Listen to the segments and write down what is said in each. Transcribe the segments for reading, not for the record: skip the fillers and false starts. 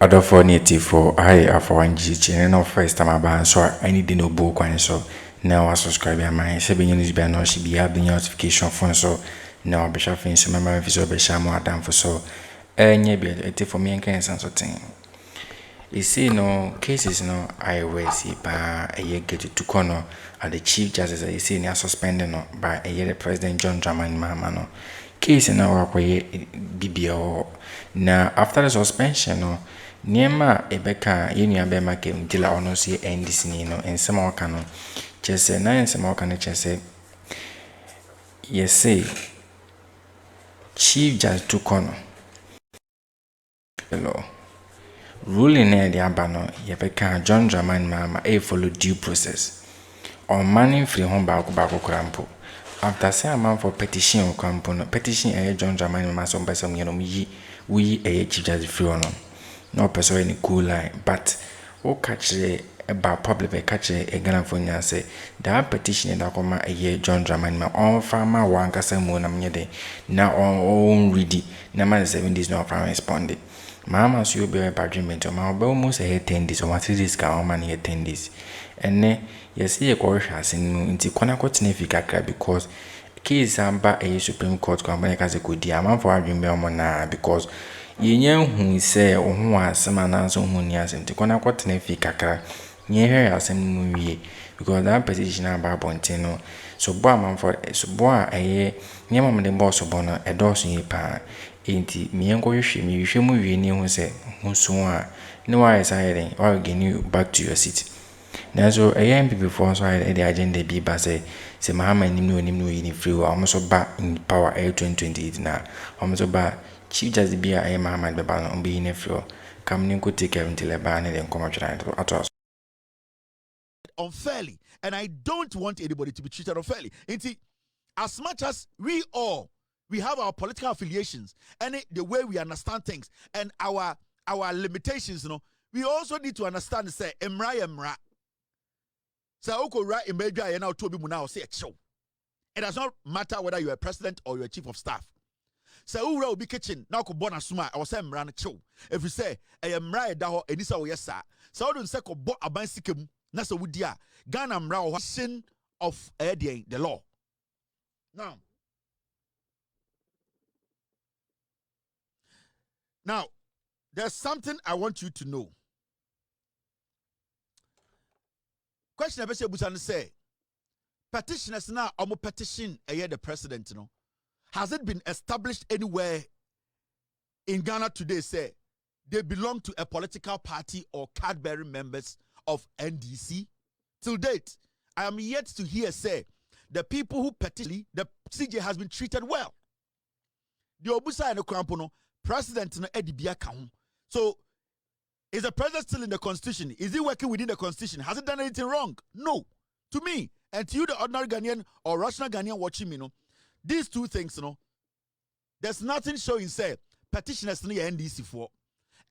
Other for native for I Alpha OneTV channel first time about so any day no book and so now I subscribe and my seven news be no she be have the notification phone so now be sure things remember if so be share more than for so any be it for me and can so thing. You see no cases no I will see by a year get to Torkono at the chief justice you see near suspended no by a year the president John Dramani Mahama no case na wakoye BBO na after the suspension no Niema ebeka yenu be make ntila ono si NDC ni no ensema waka no chese na ensema waka no chese yese chief judge Torkono hello ruling na the aba no yebeka John Dramani Mahama follow due process on manning free home baako krampo after say amount for petition krampo no petition John Dramani Mahama so mbesa mye no we chief judge free ono no person any cool line but o catch about public catch a Ghana for nya say that petition that come John Dramani Mahama on farmer one kasa mu na mnyede na on ready na man 7 days no farm responded Mahama so you be agreement ma be almost 10 days or 3 days ka man 10 days ene yes ye ko hwase no nti kona ko tena fi kakra because case amba Supreme Court ko amba ka se ko di am for agreement mo na because yenya hu se ohu asema na so hu ni asem ti kona ko tena fi kakra nye hwe asem mu wie because that petition aba bonten no so bo am for so bo nye mo de boss bo no edoso yi pa enti mienko hwehwe mu wie ni hu se hu so a ni wa excited or get you back to your seat. Now so MPP for so the agenda be ba say Mahama nim no yi free almost back in power 2028 na almost ba chief just be Mahama be ba no be in free come ni go take kelvin till ba na dem come at us unfairly, and I don't want anybody to be treated unfairly. As much as we have our political affiliations and the way we understand things and our limitations, we also need to understand say emra. So it does not matter whether you're a president or you're a chief of staff. So who will be kitchen now could bona suma or say emra chill. If you say emra daho enisa o yesa, so don't say ko bo abansikem na so wudia Ghana mra sin of the law. Now, there's something I want you to know. Question I say, say, petitioners now, petition the president, has it been established anywhere in Ghana today, say, they belong to a political party or card-bearing members of NDC? Till date, I am yet to hear, say, the people who petition, the CJ has been treated well. The Obusa and the Krampono, President Eddie Biakaun. So, is the president still in the constitution? Is he working within the constitution? Has he done anything wrong? No. To me, and to you, the ordinary Ghanaian or rational Ghanaian watching me, these two things, there's nothing showing, say, petitioners in the NDC for.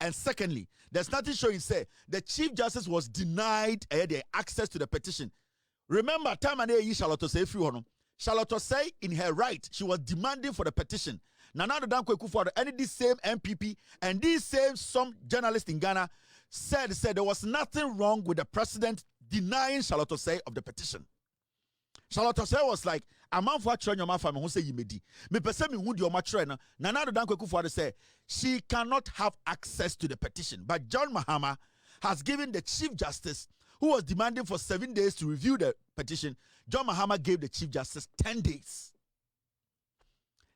And secondly, there's nothing showing, say, the Chief Justice was denied the access to the petition. Remember, time and Charlotte say Charlotte say in her right, she was demanding for the petition. Nana Dankwe Kufuor and this same MPP and these same some journalists in Ghana said there was nothing wrong with the president denying Charlotte say of the petition. Charlotte say was like, a man for trying your man for me who say you medi. Me person me who your matrena. Nana Dankwe Kufuor say she cannot have access to the petition. But John Mahama has given the Chief Justice, who was demanding for 7 days to review the petition, John Mahama gave the Chief Justice 10 days.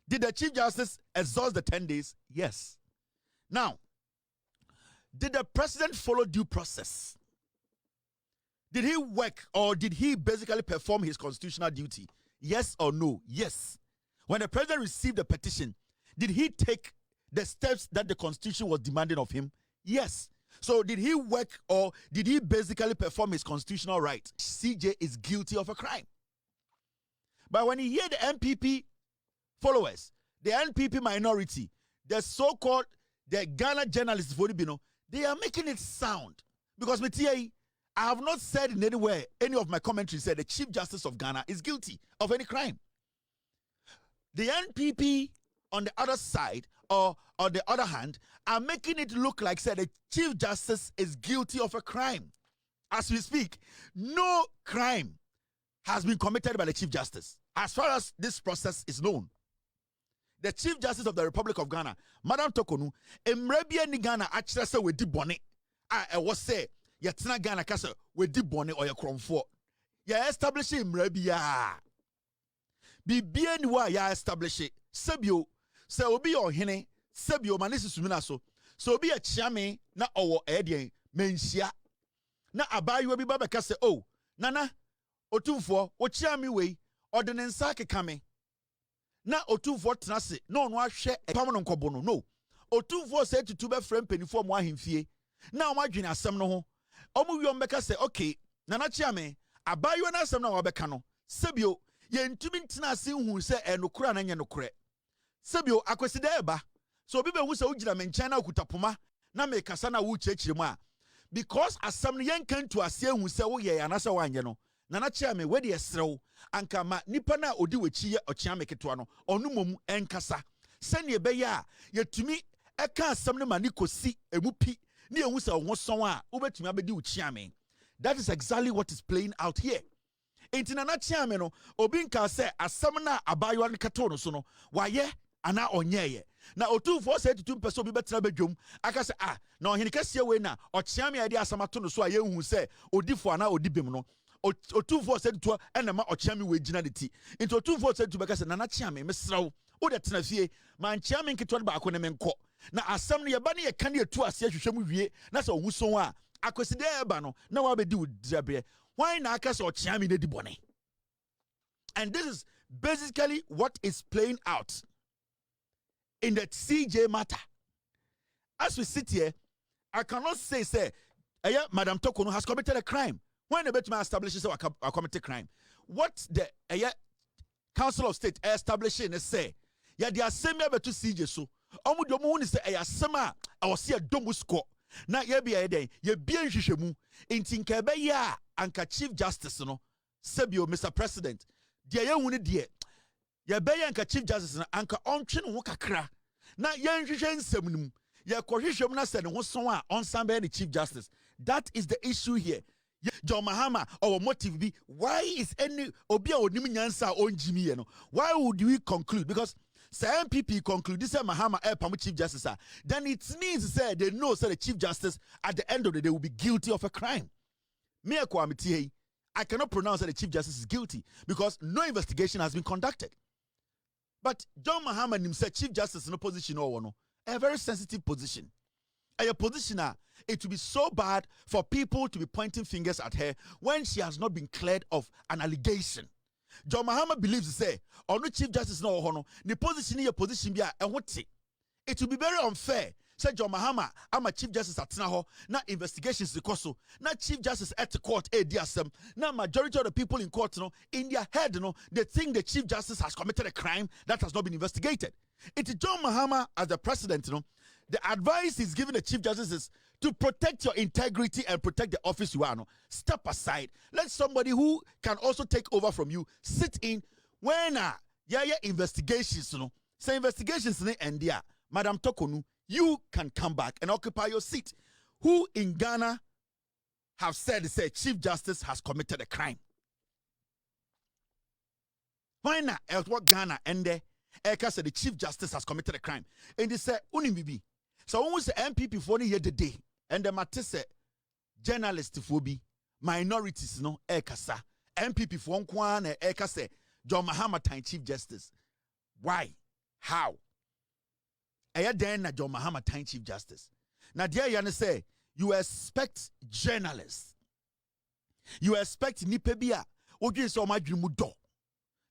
Did the Chief Justice exhaust the 10 days? Yes. Now, did the president follow due process? Did he work or did he basically perform his constitutional duty? Yes or no? Yes. When the president received the petition, did he take the steps that the constitution was demanding of him? Yes. So did he work or did he basically perform his constitutional right? CJ is guilty of a crime. But when you hear the MPP followers, the NPP minority, the so-called the Ghana journalists, they are making it sound. Because I have not said in anywhere, any of my commentaries said the Chief Justice of Ghana is guilty of any crime. The NPP on the other side or on the other hand, are making it look like say the Chief Justice is guilty of a crime. As we speak, no crime has been committed by the Chief Justice. As far as this process is known, the Chief Justice of the Republic of Ghana, Madam Torkono, Emrebia ni Ghana actually say we di bone. I was say yetina Ghana kasa we di bone or ye kromfo. Ya establish Emrebia. Bibia ni wa ya establish sebio se obi ohene sebio manisi sumina so obi a chiame na owo edien menhia na abayo bi ba beka se oh nana otumfo wo chiame wei ordinance akekame na otumfo tenase na ono ahwe pam no nkobo no otumfo se tutu be frem penifo mo ahemfie na o adwene asem no ho omo wiom beka se okay nana chiame abayo na asem na wo beka no sebio ye ntumi ntena ase hu se enokura na nye nokure sebio akwesida eba so obi be hu se ugina menchen na okutapoma na me kasa na wo chechire mu a because asem no yen kan to ase hu se wo ye anasa wanye no nana chiame we de esrew anka ma nipa na odi wachi ye ochiame keto no onu mom enkasa sene ebe ya yetumi eka asem no ma ni kosi emupi ni ehu se wo son a wo betumi abedi uchiame. That is exactly what is playing out here. Enti nana chiame no obi nka se asem na abayo no keto no so no waye ana onyeye na otumfo se tutu pese obi betena bedwom aka se na ohene kase we na ochiame ade asamato no so a yehu se odifo ana odibem no otumfo se tutu enema ochiame we gina de ti enti otumfo se tutu beka se nana chiame mesrawo wo de tena fie man chiame nketo ba ko ne menko na asem no ye ba ne ye kan ye tu ase ahwehwem wie na se ohuson a akweside eba no na wa bedi udrabre why na aka se ochiame ne di bone. And this is basically what is playing out in the CJ matter. As we sit here, I cannot say, Madam Torkono has committed a crime. When the Betman establishes a committed crime, what the Council of State establishing is say, yeah, they are same to CJ so. Omudomu is a sema or see a domusko. Na ye be a day, ye be a shishemu in Tinkebe ya anka Chief Justice no Sebio, Mr. President. Dia ye wuni die ye be yanka Chief Justice na anka ontwe no kakra na ye nhwehwe nsem num ye kohwehwem na se ne ho son a onsan be the Chief Justice. That is the issue here. John Mahama or motive be why is any obi a onim nyansa onjimi ye no, why would we conclude? Because say MPP conclude this Mahama pam Chief Justice then it means say they know say the Chief Justice at the end of the day will be guilty of a crime. Me akwamiti I cannot pronounce that the Chief Justice is guilty because no investigation has been conducted. But John Mahama himself, Chief Justice in a position or no, a very sensitive position. A position it will be so bad for people to be pointing fingers at her when she has not been cleared of an allegation. John Mahama believes say, or no Chief Justice no hono, the position in position be a what it will be very unfair. Say John Mahama, I'm a Chief Justice at Naho, na investigations the coso, na Chief Justice at the court, DSM, na majority of the people in court, no, in their head, no, they think the Chief Justice has committed a crime that has not been investigated. It is John Mahama as the president, no, the advice he's giving the Chief Justice is to protect your integrity and protect the office you are, no. Step aside. Let somebody who can also take over from you sit in when investigations, no. Say investigations in India, Madam Torkono, you can come back and occupy your seat. Who in Ghana have said, say, Chief Justice has committed a crime? Why not? What Ghana and the Eka said the Chief Justice has committed a crime. And they said, Unimbibi. So when we say MPP for here the day, and the Matisse journalist for be minorities, no Eka sa MPP for one Eka say John Mahama time Chief Justice. Why? How? Then John Mahama time Chief Justice. Now dear you say you expect journalists. You expect Nipebia. So much do.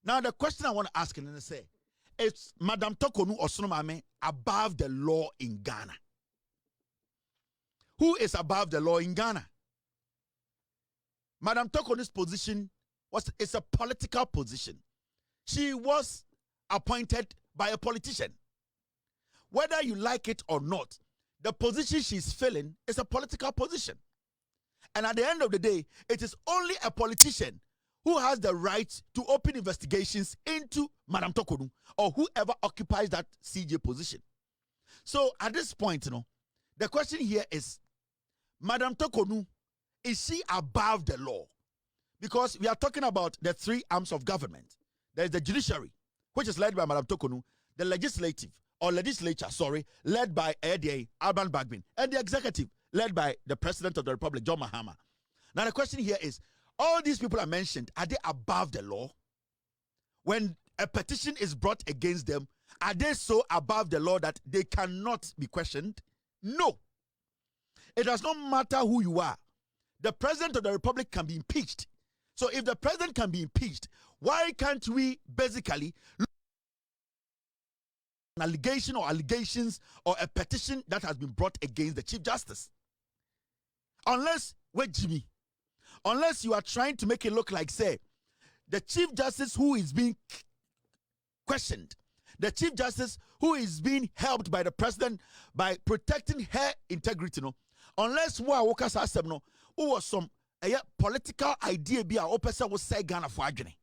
Now the question I want to ask and say is Madam Torkono or Sonomame above the law in Ghana? Who is above the law in Ghana? Madam Torkono's position is a political position. She was appointed by a politician. Whether you like it or not, the position she's filling is a political position. And at the end of the day, it is only a politician who has the right to open investigations into Madam Torkono or whoever occupies that CJ position. So at this point, the question here is, Madam Torkono, is she above the law? Because we are talking about the three arms of government. There is the judiciary, which is led by Madam Torkono, the legislature, led by Alban Bagbin, and the executive, led by the President of the Republic, John Mahama. Now the question here is, all these people are mentioned, are they above the law? When a petition is brought against them, are they so above the law that they cannot be questioned? No. It does not matter who you are. The President of the Republic can be impeached. So if the President can be impeached, why can't we basically look at an allegation or allegations or a petition that has been brought against the Chief Justice? Unless, wait, Jimmy, unless you are trying to make it look like, say, the Chief Justice who is being questioned, the Chief Justice who is being helped by the President by protecting her integrity, unless wa wokas asem no, who was some political idea be a opesa was say Ghana for adwene.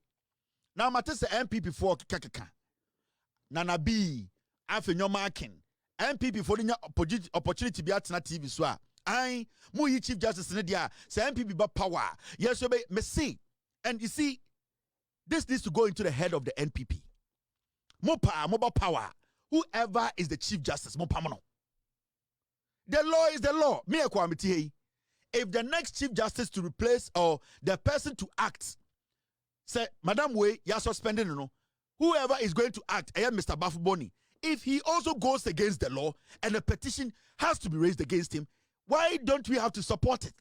Now matter say MPP for kakaka. Nana B, Afenyo marking. MPP for the opportunity be atena TV so a. I mu yi Chief Justice ne dia say MPP ba power. Yes we me see. And you see, this needs to go into the head of the NPP. Mobile power. Whoever is the Chief Justice, mopamono. The law is the law. Me ekwamiti. If the next Chief Justice to replace or the person to act, say, Madam Way, you are suspending, whoever is going to act, Mr. Bafuboni, if he also goes against the law and a petition has to be raised against him, why don't we have to support it?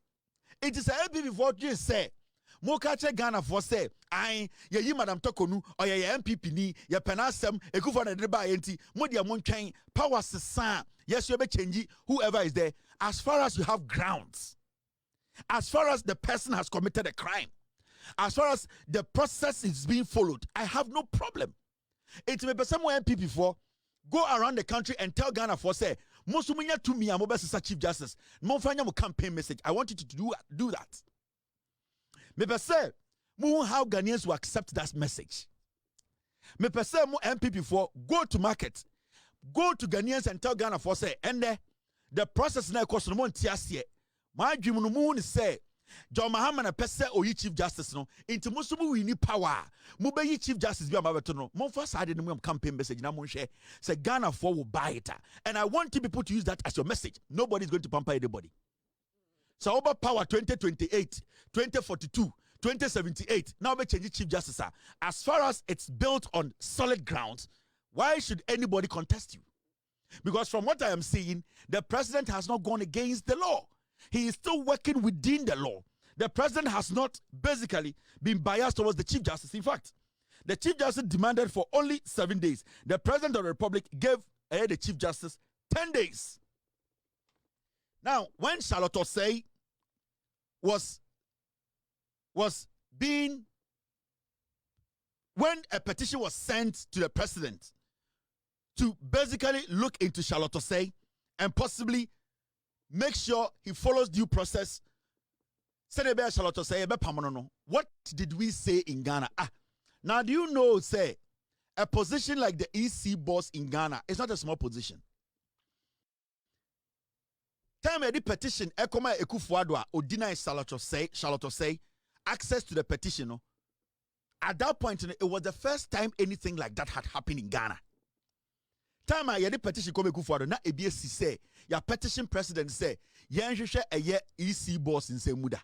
It is a MPP for you say, Mokache Ghana for say, ye Madam Torkono or ye MPP ni ye penasem ekufa na dreba enti modia montwen power sesa yes you be change whoever is there as far as you have grounds, as far as the person has committed a crime, as far as the process is being followed, I have no problem. It may be somewhere MPP for go around the country and tell Ghana for say Mosumunya to me amobesa Chief Justice monfanya mo campaign message. I want you to do that. Me say how Ghanaians will accept that message. Me say mo MPP for go to market, go to Ghanaians and tell Ghana for say and the process na cost no montiasie. My dream no moon say John Mahama na pese oyi Chief Justice no into musumu we need power. Mo be yi Chief Justice bi amabeto no. Mo fa side no campaign message na mo share say Ghana for will buy it. And I want people to use that as your message. Nobody is going to pamper anybody. So over power 2028, 2042, 2078. Now we change Chief Justice. As far as it's built on solid grounds, why should anybody contest you? Because from what I am seeing, the president has not gone against the law. He is still working within the law. The president has not basically been biased towards the Chief Justice. In fact, the Chief Justice demanded for only 7 days. The President of the Republic gave the Chief Justice 10 days. Now, when Charlotte Osei was being, when a petition was sent to the president to basically look into Charlotte Osei and possibly make sure he follows due process, what did we say in Ghana? Now do you know, say, a position like the EC boss in Ghana is not a small position. Time the petition, Ekoma Ekufuadwa, or deny Charlotte Osei access to the petition. At that point, it was the first time anything like that had happened in Ghana. Time I the petition come Ekufuadwa, na EBS say, your petition president say, Yanjusha a year EC boss in Semuda.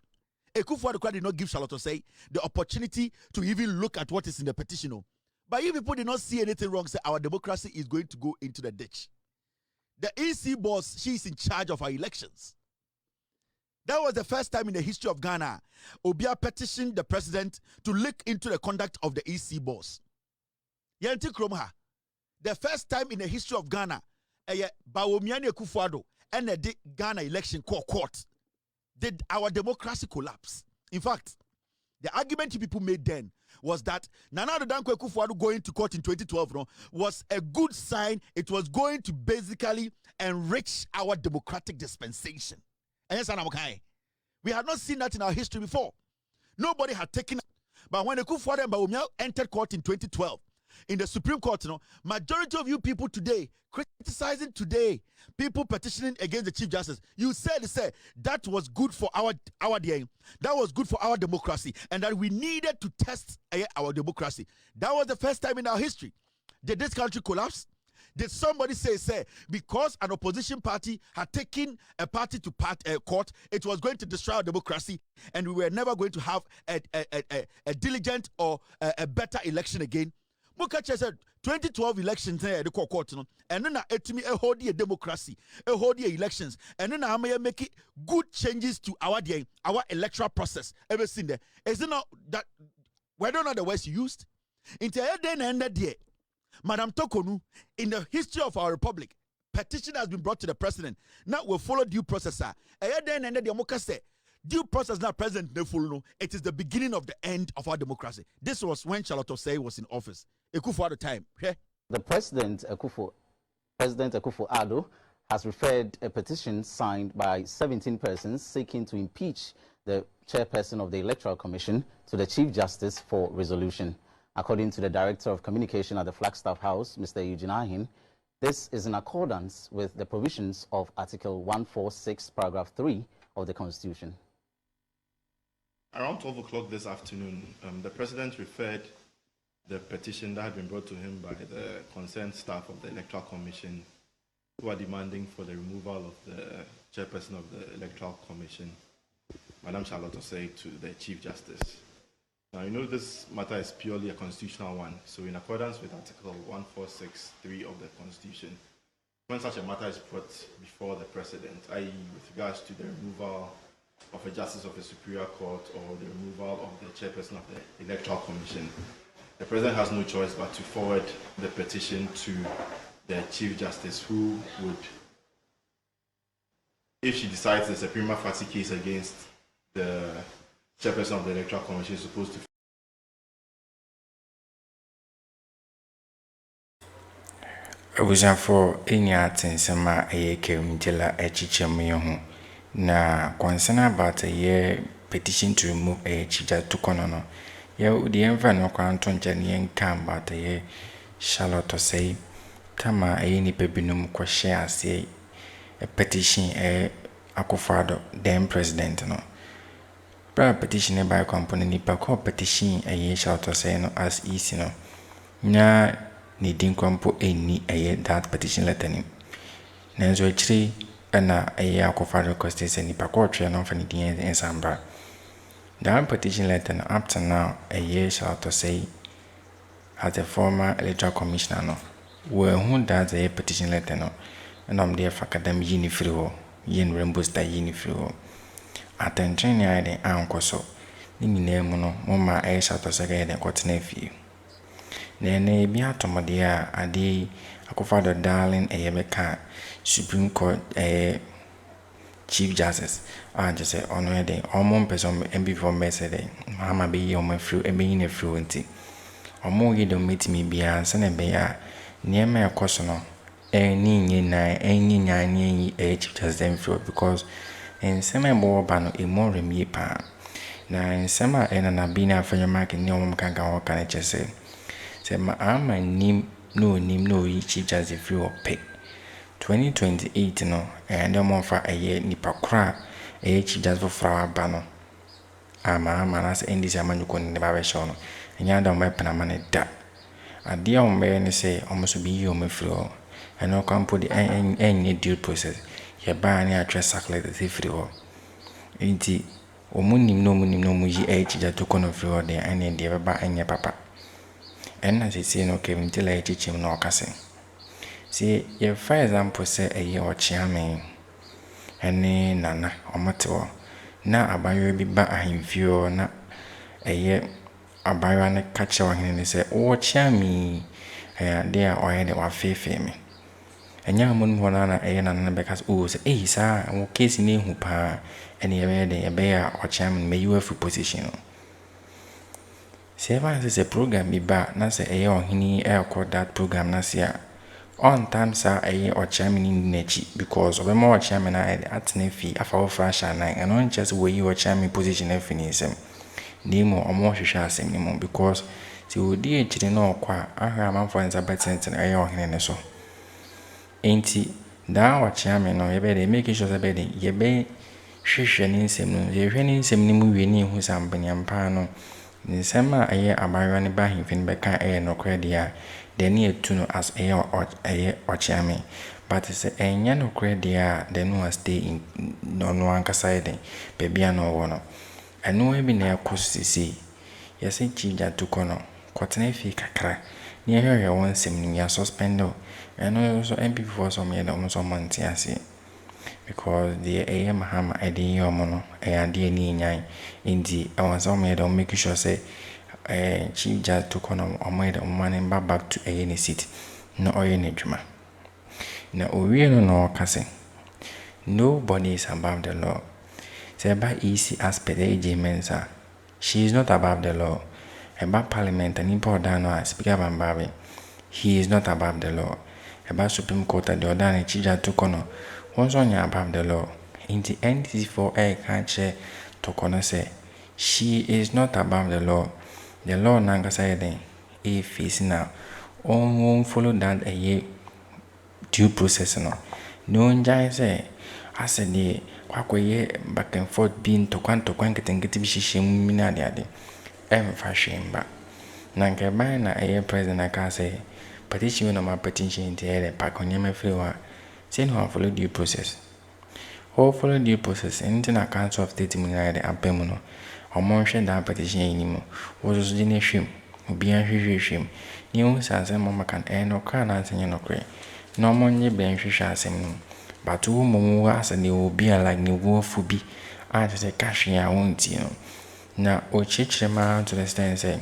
Ekufuadwa did not give Charlotte Osei the opportunity to even look at what is in the petition. But you people did not see anything wrong, say our democracy is going to go into the ditch. The EC boss, she is in charge of our elections. That was the first time in the history of Ghana, Obia petitioned the president to look into the conduct of the EC boss. Yanti Kromha, the first time in the history of Ghana, Bawomiani Ekufuado and the Ghana election court did our democracy collapse. In fact, the argument people made then was that Nana Dankwa Ekufuado going to court in 2012 was a good sign. It was going to basically enrich our democratic dispensation. And yes, we had not seen that in our history before. Nobody had taken it. But when Ekufuado and Bawumia entered court in 2012, in the Supreme Court, majority of you people today criticizing today, people petitioning against the Chief Justice, you said that was good for our day, that was good for our democracy, and that we needed to test our democracy. That was the first time in our history. Did this country collapse? Did somebody say because an opposition party had taken a party to court, it was going to destroy our democracy, and we were never going to have a diligent or a better election again? Mukacha said 2012 elections the court, and then etimi hold a democracy, hold the elections, and then I may make it good changes to our electoral process. Ever seen there? Is it not that whether or not the words used? Into a day and a day. Madam Torkono, in the history of our republic, petition has been brought to the president. Now we'll follow due process. Due process now president no follow. It is the beginning of the end of our democracy. This was when Charlotte Osei was in office. Ekufo at the time. The President Akufo-Addo has referred a petition signed by 17 persons seeking to impeach the chairperson of the Electoral Commission to the Chief Justice for resolution. According to the Director of Communication at the Flagstaff House, Mr. Eugene Ahin, this is in accordance with the provisions of Article 146, Paragraph 3 of the Constitution. Around 12 o'clock this afternoon, the President referred the petition that had been brought to him by the concerned staff of the Electoral Commission, who are demanding for the removal of the chairperson of the Electoral Commission, Madam Charlotte Osei, to the Chief Justice. Now, you know this matter is purely a constitutional one, so in accordance with Article 146(3) of the Constitution, when such a matter is brought before the President, i.e. with regards to the removal of a Justice of a Superior Court or the removal of the chairperson of the Electoral Commission, the President has no choice but to forward the petition to the Chief Justice, who would, if she decides there's a prima facie case against the chairperson of the Electoral Commission, is supposed to. For any atensema a kemjela a chichemiyo na concern about a year petition to remove a chicha to Torkono. Ye the envano quantum janian cam but a year Charlotte Osei Tama a any pebinum quashare say a petition a Akufo-Addo then president no. Petition by company nipa call petition a year Charlotte Osei no as easy no. Na needing kwampo any a that petition letter ni. Nanzo actually na a year Akufo-Addo requested any nipa call train on for the in Sambra. That petition letter up to now a year Charlotte Osei as a former electoral commissioner no. Where who does a petition letter no. And I'm there for academic unifrio, yen rainbow star unifrio. Attention ya the uncle so. Nini name no, mama a Charlotte Osei and got nephew. Nene be atomodia adi Akufo-Addo darling a yebeka Supreme Court Chief Justice. I just say honor the almond person and before message mama be on my flu and being a fluency. Or more you don't meet me be a son and be a near my cosono. Any Chief Justice flu because in semi more ban a more remi pa. Now in summer and an abina for your mark in your can go can I just say. Say my arm and no Chief Justice flu or pay. 2028 no and no more for a year nipa kra a Chief Justice for flower bano. Ama manas NDC amanyuko in the barber show no. And yanda my penamane da. A dear on me say almost be you me flow. And no can put the any due process. Ye buy any address circle the free or. Inti omuni no muji a Chief Justice to kono flow there and the ever any papa. And as I say no Kevin till I teach him no casting. See, your for example say a year or chairman. And nana or matter. Na abayo be back a him few na a year abayo and a catcher and say, oh, chairme, there or any one fair me. And young moon one and because oh, say, sir, and Kesi name who pa any a bear or chairman may you have a position. Seven is a program be back, not say a year or any air called that program nasia. On time, sir, a year or chairman in Nechi because of a more chairman I had at Nefi, a foul flash and night, and on just where you are chairman position feminism. Nemo or more shall say because ti odi echire na okwa ahwe amanfo nza betenten eye ohene ne so enti da wachiame no ye be dey make sure say be dey ye be hwehwe ne nsem no ye hwe ne nsem ne mu wie ne hu sampanyampa no nsem a eye abayo ne ba himfin be kan eye no kra dia de ne etu no as eye wachiame but say enya no kra dia de no stay in no ankasa ide be bia no wo no eno e bi na ekosisi ye se chija Torkono kotena fi kakra ne hwehwe won nsem ni ya suspend eno so MP for some ye no so monti ase because the AM Mahama edi yomono ade ni nyan indi I want some don't make sure say Chief Judge Torkono omoyede omane back to any seat no oye ne dwuma na owie no kase nobody is above the law say by easy aspect AJ Mensa she is not above the law about parliament and important no speaker Bambabe he is not above the law about Supreme Court and the other Chief Judge Torkono once on above the law in the NDC for a can't Torkono say she is not above the law nanga say if is now won't follow that a year due process no njai say I said the kwakwe back and forth being to get shishi mina de fashion ba nanke ba na a president aka say petition no my petition to the pack on your free wa say no follow due process follow due process anything a council of state mina de apemuno omo hwe da petition enimu wo so de ne hwem obi an hwehwehwem ni wo sanse mo makan no kra na ansenye no kre no mo nye ben hwehwe asem no but wo mo asa ne obi a like ne wo fu bi a se kahwe a wonti no na o chichema to the stand say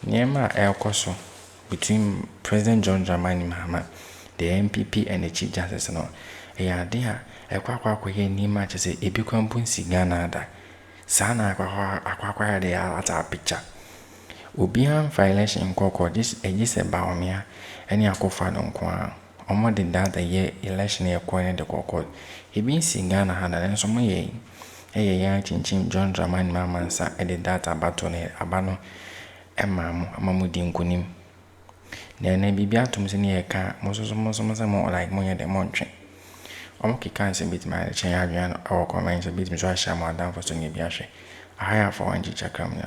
niema ekoso between President John Dramani Mahama the MPP and the Chief Justice no ya dia ekwakwa ye ni ma chese ebi kwampu Ghana da sana akwakwa de ata picture obi an violation kokko this ejise ba omia eni akofa no nko a omo de that ye election ye ko ne de kokko ebi Ghana ha na nso mo ye ya chinchin John Dramani Mahama sa e de data battle ne abano amamu di nkonim na bibia atom se ne ye ka mo like mo ye de montwe omo kika nse bit ma chen adwan o comment bit mi so ahia mo adan for so ne bi ahwe ahia for wanji chakram